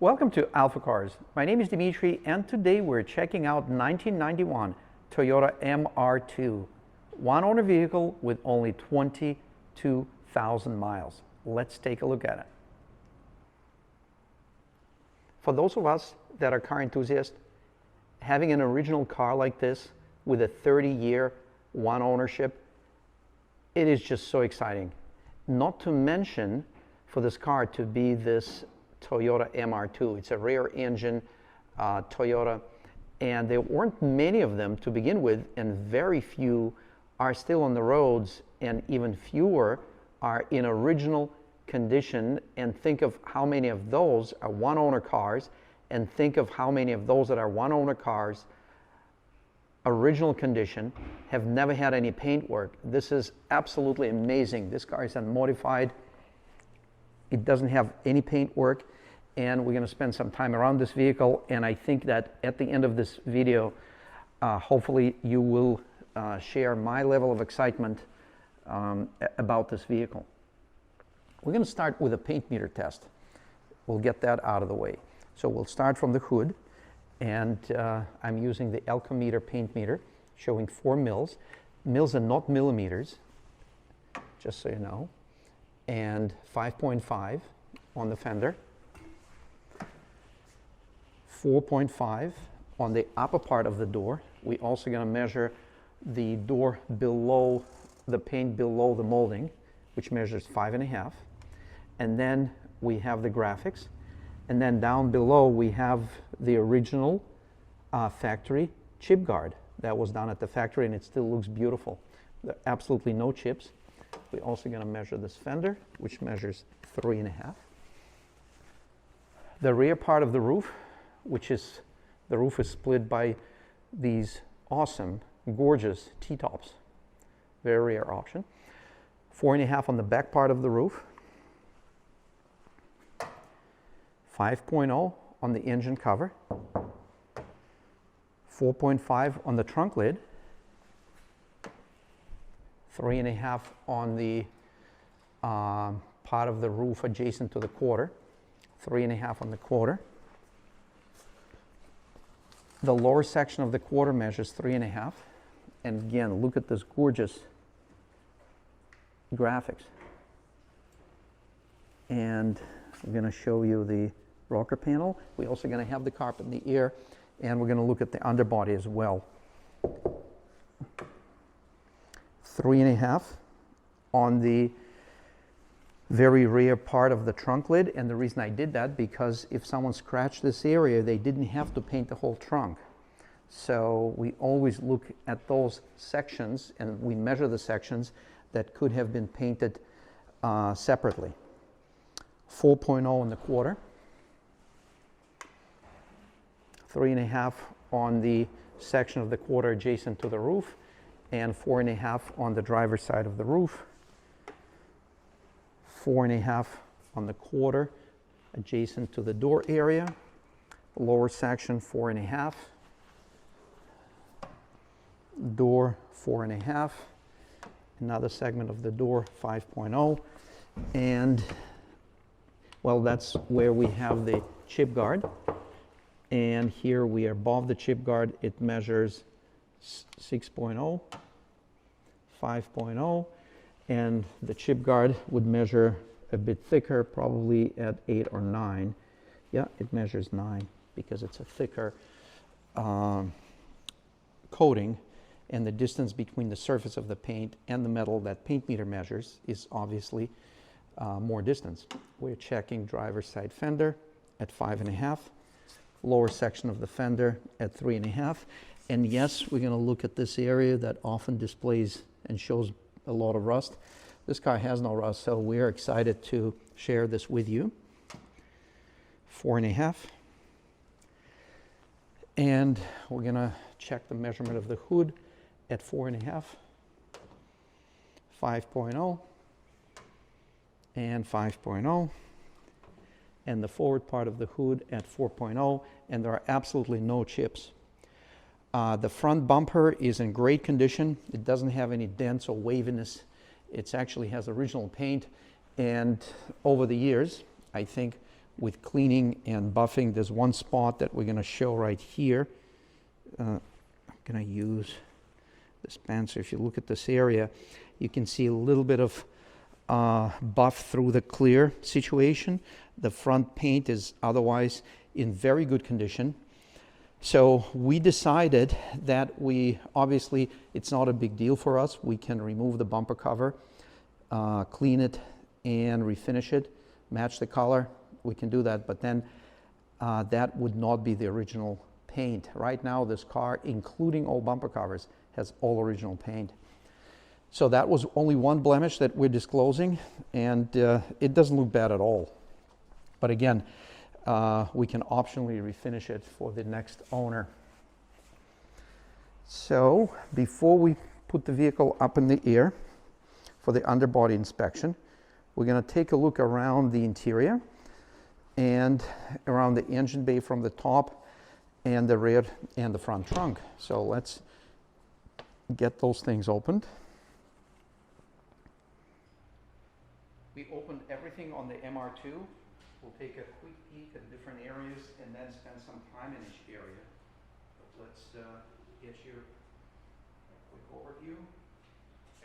Welcome to AlphaCars. My name is Dimitri, and today we're checking out 1991 Toyota MR2, one-owner vehicle with only 22,000 miles. Let's take a look at it. For those of us that are car enthusiasts, having an original car like this with a 30-year one ownership, it is just so exciting. Not to mention for this car to be this Toyota MR2. It's a rear engine Toyota, and there weren't many of them to begin with, and very few are still on the roads, and even fewer are in original condition. And think of how many of those are one owner cars, and think of how many of those that are one owner cars, original condition, have never had any paint work. This is absolutely amazing. This car is unmodified. It doesn't have any paint work, and we're going to spend some time around this vehicle, and I think that at the end of this video, hopefully you will share my level of excitement about this vehicle. We're going to start with a paint meter test. We'll get that out of the way. So we'll start from the hood, and I'm using the Alcometer paint meter showing 4 mils. Mils are not millimeters, just so you know. And 5.5 on the fender, 4.5 on the upper part of the door. We're also going to measure the door below, the paint below the molding, which measures 5.5. And then we have the graphics. And then down below we have the original factory chip guard that was done at the factory, and it still looks beautiful. There are absolutely no chips. We're also going to measure this fender, which measures 3.5. The rear part of the roof, which is, the roof is split by these awesome, gorgeous T-tops. Very rare option. 4.5 on the back part of the roof. 5.0 on the engine cover. 4.5 on the trunk lid. 3.5 on the part of the roof adjacent to the quarter. 3.5 on the quarter. The lower section of the quarter measures 3.5. And again, look at this gorgeous graphics. And I'm going to show you the rocker panel. We're also going to have the carpet in the air, and we're going to look at the underbody as well. 3.5 on the very rear part of the trunk lid, and the reason I did that, because if someone scratched this area, they didn't have to paint the whole trunk. So we always look at those sections, and we measure the sections that could have been painted separately. 4.0 on the quarter. 3.5 on the section of the quarter adjacent to the roof, and 4.5 on the driver's side of the roof. 4.5 on the quarter adjacent to the door area. Lower section 4.5. Door 4.5. Another segment of the door 5.0. And well, that's where we have the chip guard. And here we are above the chip guard. It measures 6.0, 5.0, and the chip guard would measure a bit thicker, probably at 8 or 9. Yeah, it measures 9 because it's a thicker coating, and the distance between the surface of the paint and the metal that paint meter measures is obviously more distance. We're checking driver's side fender at 5.5. Lower section of the fender at 3.5. And yes, we're going to look at this area that often displays and shows a lot of rust. This car has no rust, so we're excited to share this with you. 4.5. And we're going to check the measurement of the hood at 4.5, 5.0, and 5.0. And the forward part of the hood at 4.0, and there are absolutely no chips. The front bumper is in great condition. It doesn't have any dents or waviness. It actually has original paint, and over the years, I think with cleaning and buffing. There's one spot that we're going to show right here. I'm going to use this pen. So if you look at this area, you can see a little bit of buff through the clear situation. The front paint is otherwise in very good condition. So we decided that obviously it's not a big deal for us. We can remove the bumper cover, clean it and refinish it, match the color. We can do that, but then that would not be the original paint. Right now this car, including all bumper covers, has all original paint. So that was only one blemish that we're disclosing, and it doesn't look bad at all. But again, we can optionally refinish it for the next owner. So before we put the vehicle up in the air for the underbody inspection, we're going to take a look around the interior and around the engine bay from the top and the rear and the front trunk. So let's get those things opened. We opened everything on the MR2. We'll take a quick peek at different areas and then spend some time in each area. But let's get you a quick overview.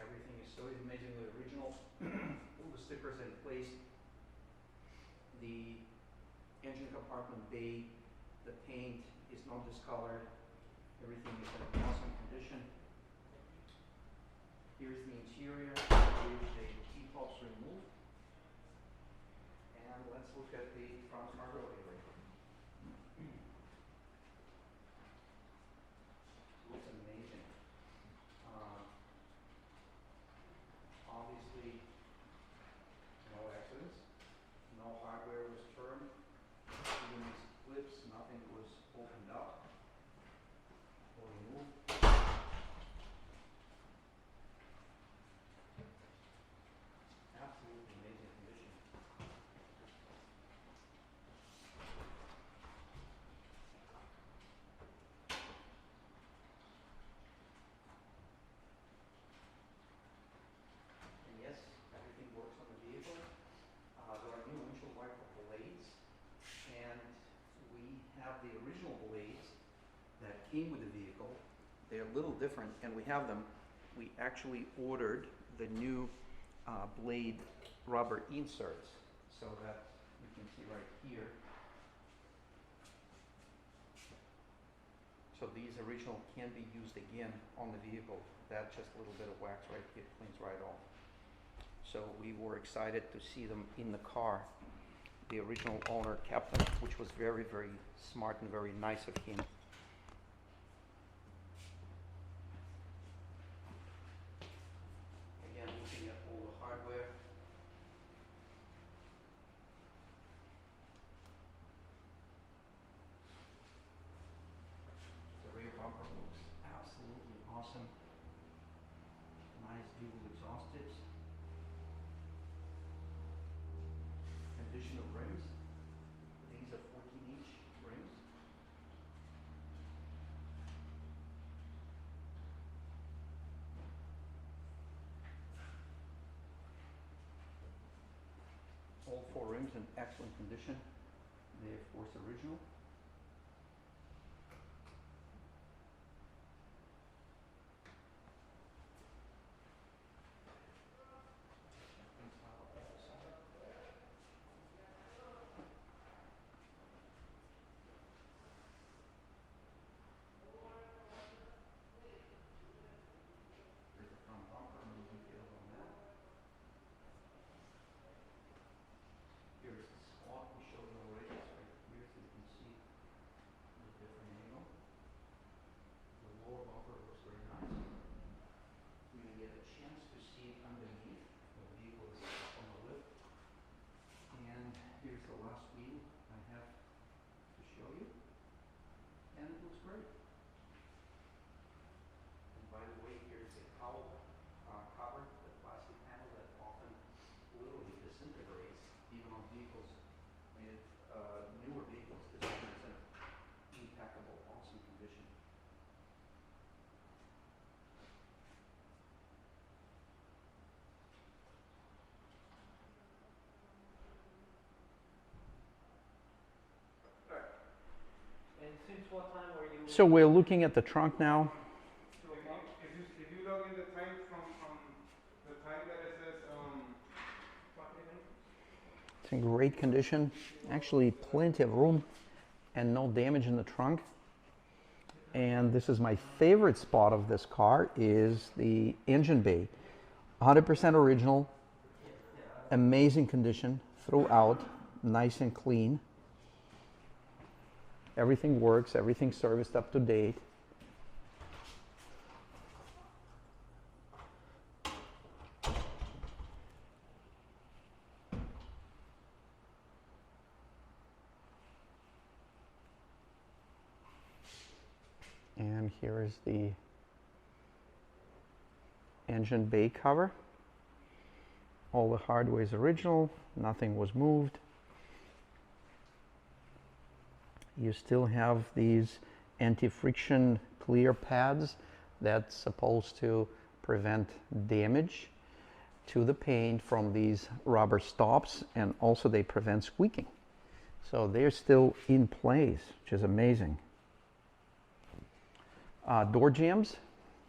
Everything is so amazingly original. All the stickers in place. The engine compartment bay, the paint is not discolored. Everything is in awesome condition. Here's the interior. Here's the T-pops removed. And let's look at the front cargo area. Looks amazing. Obviously, no accidents. No hardware was turned. Even these clips, nothing was opened up or removed. Absolutely amazing condition. And yes, everything works on the vehicle. There are new windshield wiper blades, and we have the original blades that came with the vehicle. They're a little different, and we have them. We actually ordered the new blade rubber inserts, so that you can see right here. So these original can be used again on the vehicle. That's just a little bit of wax right here, cleans right off. So we were excited to see them in the car. The original owner kept them, which was very, very smart and very nice of him. Again, looking at all the hardware. The rear bumper looks absolutely awesome. Nice dual exhaust tips. Condition of rims. These are 14-inch rims. All four rims in excellent condition. They are, of course, original. Here's the front bumper, no details on that. Here's the spot we showed already, it's right here, so you can see Since what time were you? So we're looking at the trunk now. So if you log in the time from the time that it says It's in great condition. Actually, plenty of room and no damage in the trunk. And this is my favorite spot of this car is the engine bay. 100% original, amazing condition throughout, nice and clean. Everything works, everything's serviced up to date. And here is the engine bay cover. All the hardware is original, nothing was moved. You still have these anti-friction clear pads that's supposed to prevent damage to the paint from these rubber stops, and also they prevent squeaking. So they're still in place, which is amazing. Door jambs,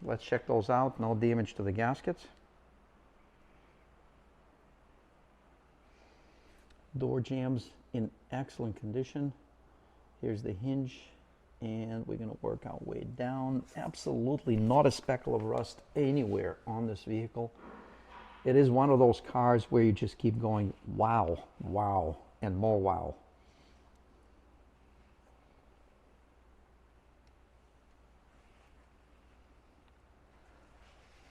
let's check those out. No damage to the gaskets. Door jambs in excellent condition. Here's the hinge, and we're going to work our way down. Absolutely not a speckle of rust anywhere on this vehicle. It is one of those cars where you just keep going, wow, wow, and more wow.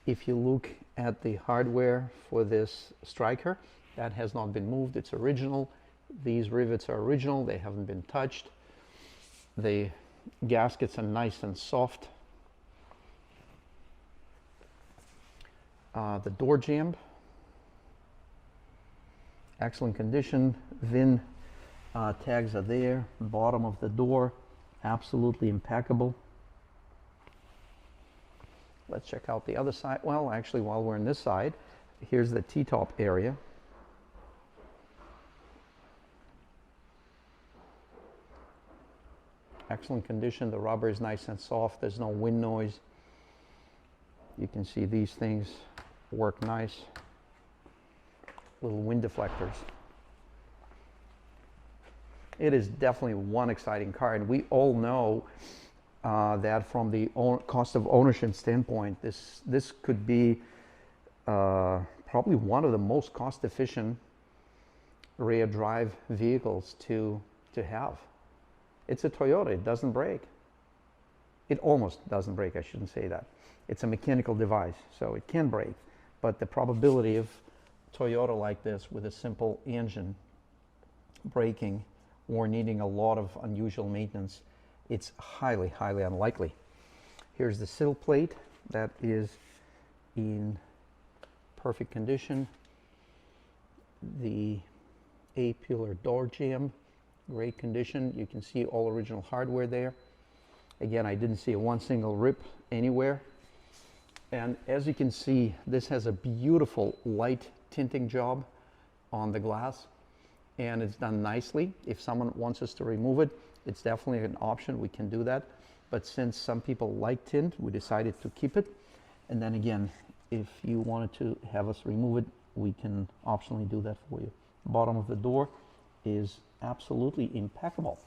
If you look at the hardware for this striker, that has not been moved. It's original. These rivets are original. They haven't been touched. The gaskets are nice and soft. The door jamb, excellent condition. VIN tags are there. Bottom of the door, absolutely impeccable. Let's check out the other side. Well, actually, while we're on this side, here's the T-top area. Excellent condition. The rubber is nice and soft. There's no wind noise. You can see these things work nice. Little wind deflectors. It is definitely one exciting car, and we all know that from the cost of ownership standpoint, this could be probably one of the most cost-efficient rear drive vehicles to have. It's a Toyota. It doesn't break. It almost doesn't break. I shouldn't say that. It's a mechanical device, so it can break. But the probability of Toyota like this with a simple engine breaking or needing a lot of unusual maintenance, it's highly, highly unlikely. Here's the sill plate that is in perfect condition. The A-pillar door jamb, great condition. You can see all original hardware there. Again, I didn't see one single rip anywhere. And as you can see, this has a beautiful light tinting job on the glass, and it's done nicely. If someone wants us to remove it, it's definitely an option. We can do that. But since some people like tint, we decided to keep it. And then again, if you wanted to have us remove it, we can optionally do that for you. Bottom of the door is absolutely impeccable.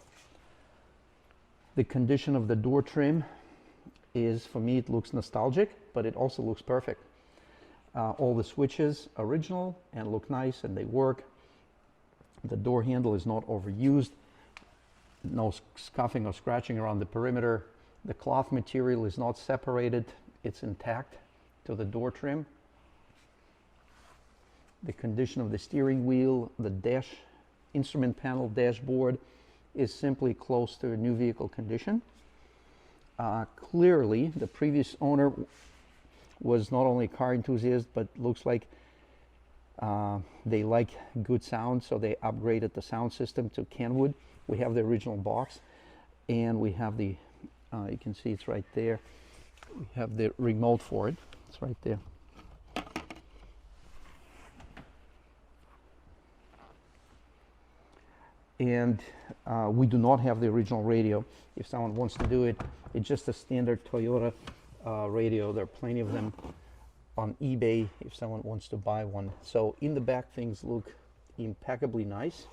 The condition of the door trim is, for me, it looks nostalgic, but it also looks perfect. All the switches are original and look nice, and they work. The door handle is not overused. No scuffing or scratching around the perimeter. The cloth material is not separated. It's intact to the door trim. The condition of the steering wheel, the dash instrument panel dashboard is simply close to a new vehicle condition. Clearly, the previous owner was not only a car enthusiast, but looks like they like good sound, so they upgraded the sound system to Kenwood. We have the original box, and we have the, you can see it's right there. We have the remote for it. It's right there. and we do not have the original radio. If someone wants to do it, it's just a standard Toyota radio. There are plenty of them on eBay if someone wants to buy one. So in the back, things look impeccably nice.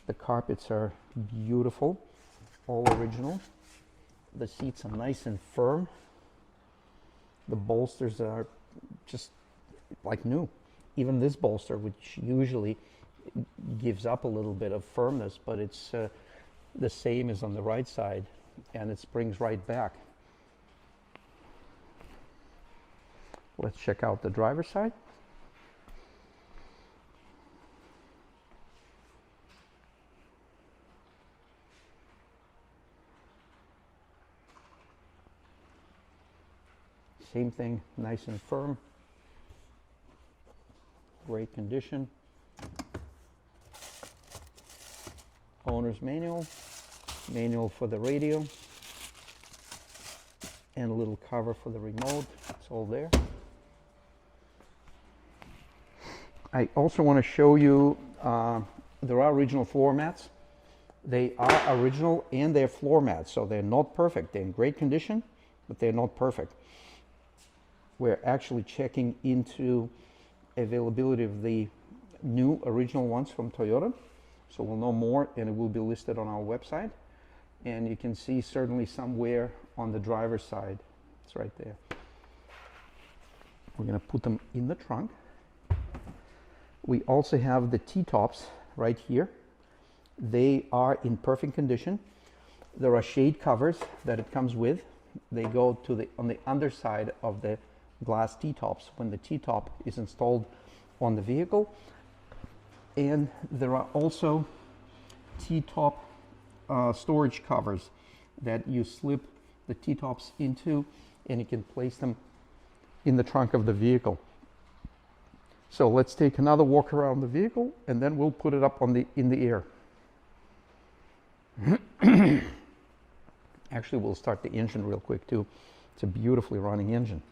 The carpets are beautiful, all original. The seats are nice and firm. The bolsters are just like new. Even this bolster, which usually gives up a little bit of firmness, but it's the same as on the right side, and it springs right back. Let's check out the driver's side. Same thing, nice and firm. Great condition. Owner's manual, manual for the radio, and a little cover for the remote. It's all there. I also want to show you, there are original floor mats. They are original and they're floor mats, so they're not perfect. They're in great condition, but they're not perfect. We're actually checking into availability of the new original ones from Toyota. So we'll know more, and it will be listed on our website. And you can see certainly somewhere on the driver's side. It's right there. We're going to put them in the trunk. We also have the T-tops right here. They are in perfect condition. There are shade covers that it comes with. They go to on the underside of the glass T-tops when the T-top is installed on the vehicle. And there are also T-top storage covers that you slip the T-tops into, and you can place them in the trunk of the vehicle. So let's take another walk around the vehicle, and then we'll put it up in the air. Actually, we'll start the engine real quick too. It's a beautifully running engine.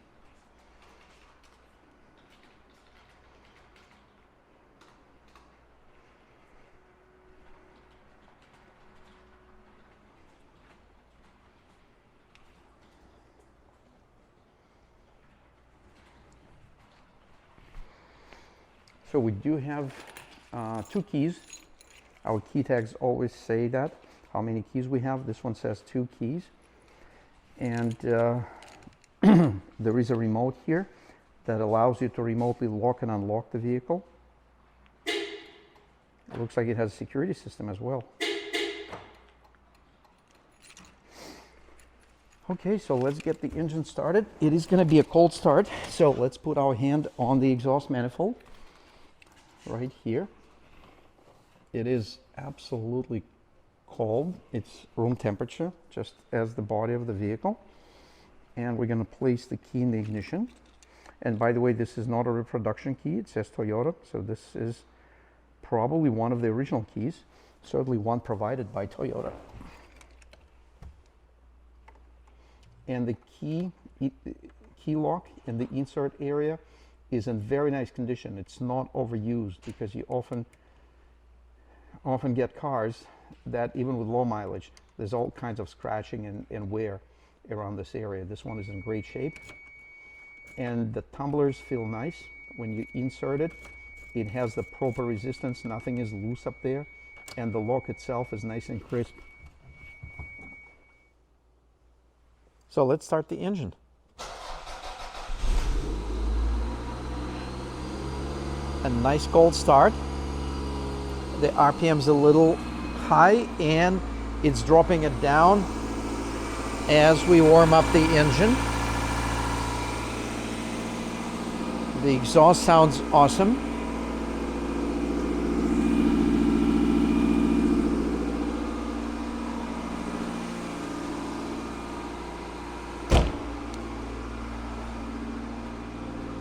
So we do have 2 keys. Our key tags always say that, how many keys we have. This one says 2 keys. And there is a remote here that allows you to remotely lock and unlock the vehicle. It looks like it has a security system as well. Okay, so let's get the engine started. It is going to be a cold start, so let's put our hand on the exhaust manifold. Right here. It is absolutely cold. It's room temperature, just as the body of the vehicle. And we're going to place the key in the ignition. And by the way, this is not a reproduction key. It says Toyota, so this is probably one of the original keys, certainly one provided by Toyota. And the key lock in the insert area is in very nice condition. It's not overused, because you often get cars that, even with low mileage, there's all kinds of scratching and wear around this area. This one is in great shape, and the tumblers feel nice when you insert it. It has the proper resistance, nothing is loose up there, and the lock itself is nice and crisp. So let's start the engine. A nice cold start. The RPM's a little high, and it's dropping it down as we warm up the engine. The exhaust sounds awesome.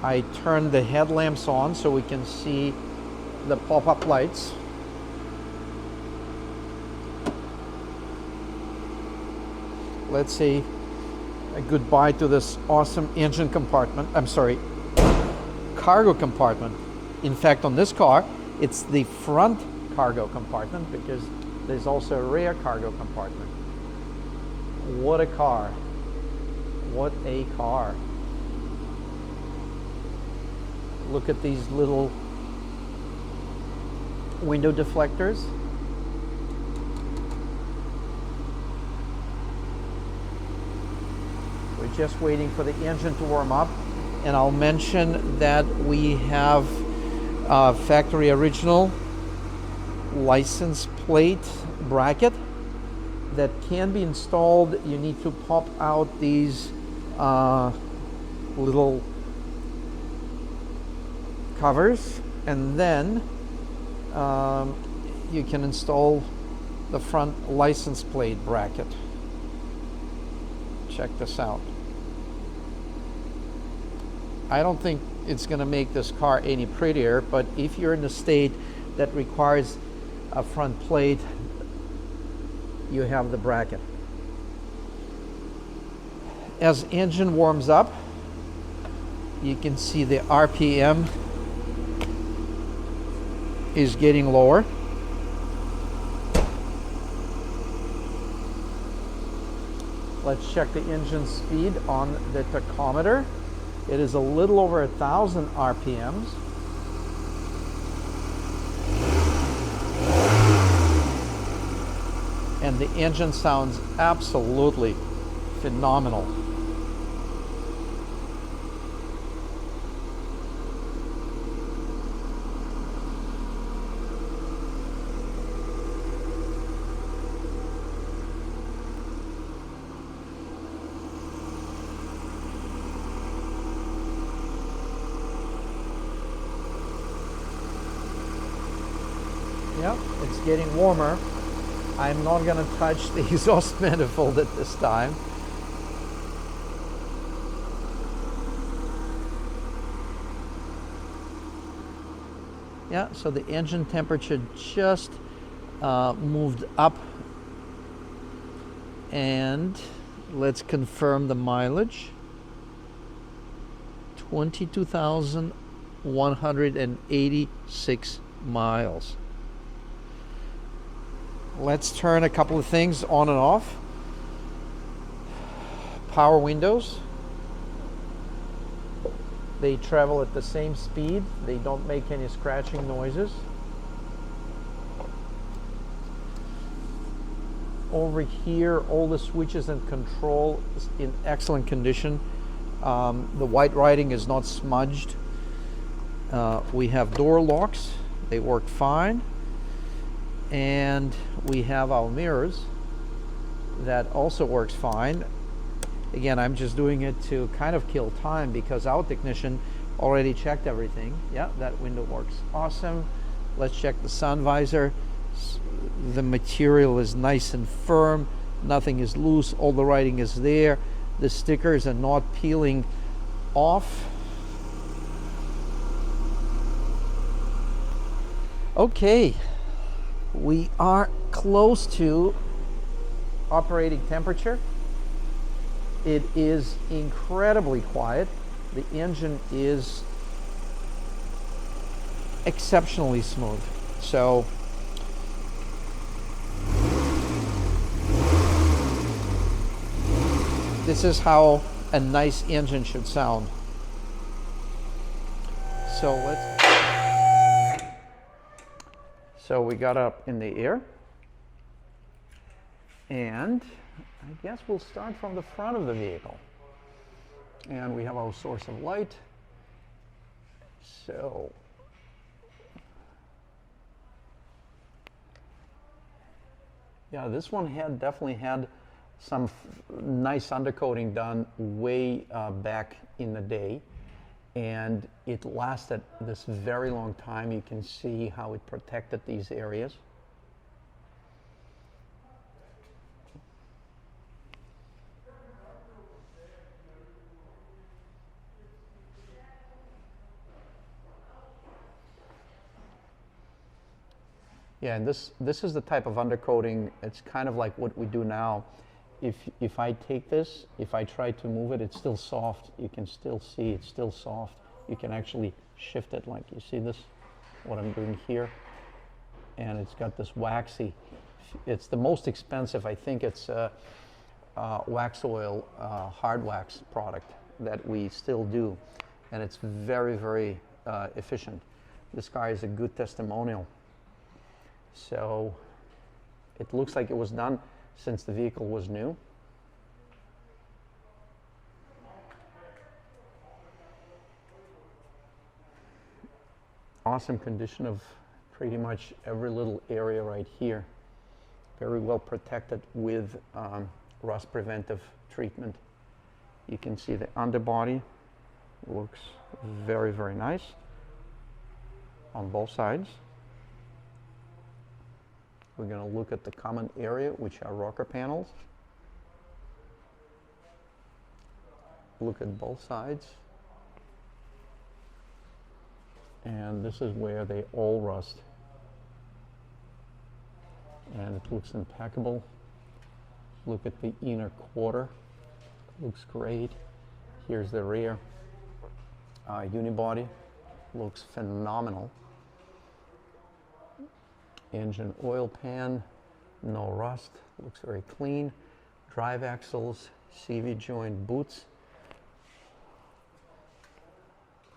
I turned the headlamps on so we can see the pop-up lights. Let's say a goodbye to this awesome engine compartment. I'm sorry, cargo compartment. In fact, on this car, it's the front cargo compartment because there's also a rear cargo compartment. What a car. What a car. Look at these little window deflectors. We're just waiting for the engine to warm up, and I'll mention that we have factory original license plate bracket that can be installed. You need to pop out these little covers, and then you can install the front license plate bracket. Check this out. I don't think it's going to make this car any prettier, but if you're in a state that requires a front plate, you have the bracket. As engine warms up, you can see the RPM is getting lower. Let's check the engine speed on the tachometer. It is a little over 1,000 RPMs. And the engine sounds absolutely phenomenal. Yep, it's getting warmer. I'm not going to touch the exhaust manifold at this time. Yeah, so the engine temperature just moved up. And let's confirm the mileage. 22,186 miles. Let's turn a couple of things on and off. Power windows. They travel at the same speed. They don't make any scratching noises. Over here, all the switches and control is in excellent condition. The white writing is not smudged. We have door locks. They work fine. And we have our mirrors. That also works fine. Again, I'm just doing it to kind of kill time because our technician already checked everything. Yeah, that window works awesome. Let's check the sun visor. The material is nice and firm. Nothing is loose. All the writing is there. The stickers are not peeling off. Okay, we are close to operating temperature. It is incredibly quiet. The engine is exceptionally smooth. So this is how a nice engine should sound. So we got up in the air, and I guess we'll start from the front of the vehicle. And we have our source of light. So yeah, this one definitely had some nice undercoating done way back in the day, and it lasted this very long time. You can see how it protected these areas. Yeah, and this is the type of undercoating. It's kind of like what we do now. If I take this, if I try to move it, it's still soft. You can still see it's still soft. You can actually shift it, like you see this, what I'm doing here. And it's got this waxy, it's the most expensive, I think it's wax oil, hard wax product that we still do. And it's very, very efficient. This car is a good testimonial. So it looks like it was done since the vehicle was new. Awesome condition of pretty much every little area right here. Very well protected with rust preventive treatment. You can see the underbody looks very, very nice on both sides. We're going to look at the common area, which are rocker panels. Look at both sides. And this is where they all rust. And it looks impeccable. Look at the inner quarter. Looks great. Here's the rear. Unibody looks phenomenal. Engine oil pan, no rust, looks very clean. Drive axles, CV joint boots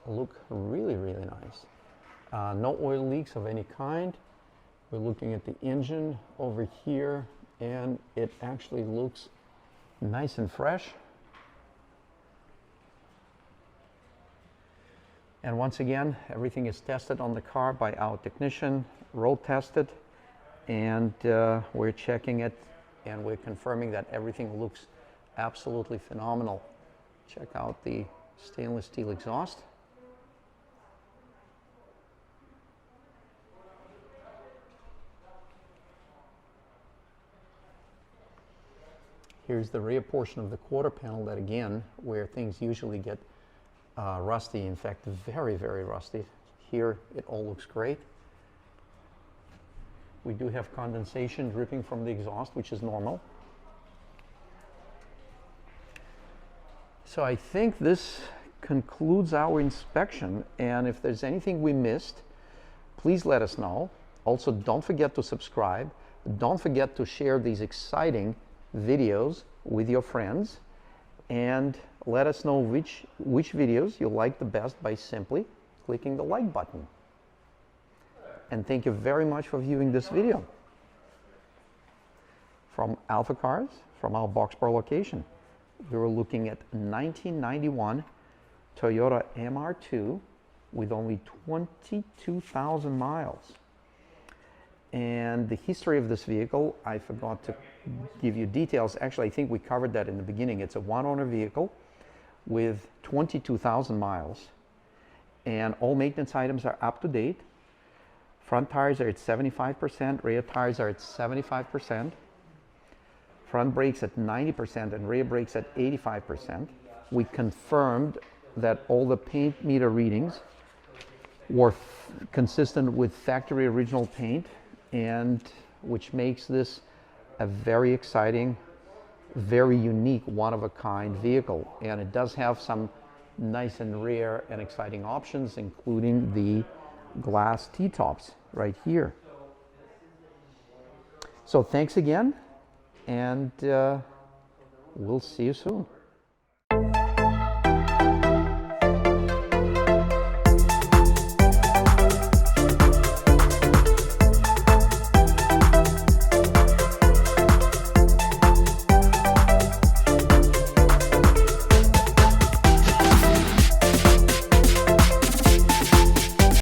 look really, really nice. No oil leaks of any kind. We're looking at the engine over here, and it actually looks nice and fresh. And once again, everything is tested on the car by our technician, road tested, and we're checking it and we're confirming that everything looks absolutely phenomenal. Check out the stainless steel exhaust. Here's the rear portion of the quarter panel, that again, where things usually get rusty, in fact, very, very rusty. Here, it all looks great. We do have condensation dripping from the exhaust, which is normal. So I think this concludes our inspection, and if there's anything we missed, please let us know. Also, don't forget to subscribe. Don't forget to share these exciting videos with your friends, and let us know which videos you like the best by simply clicking the like button. And thank you very much for viewing this video from AlphaCars, from our Boxborough location. We were looking at 1991 Toyota MR2 with only 22,000 miles. And the history of this vehicle, I forgot to give you details. Actually, I think we covered that in the beginning. It's a one-owner vehicle with 22,000 miles. And all maintenance items are up to date. Front tires are at 75%, rear tires are at 75%. Front brakes at 90% and rear brakes at 85%. We confirmed that all the paint meter readings were consistent with factory original paint, and which makes this a very exciting, very unique, one-of-a-kind vehicle. And it does have some nice and rare and exciting options, including the glass T-tops right here. So thanks again, and we'll see you soon.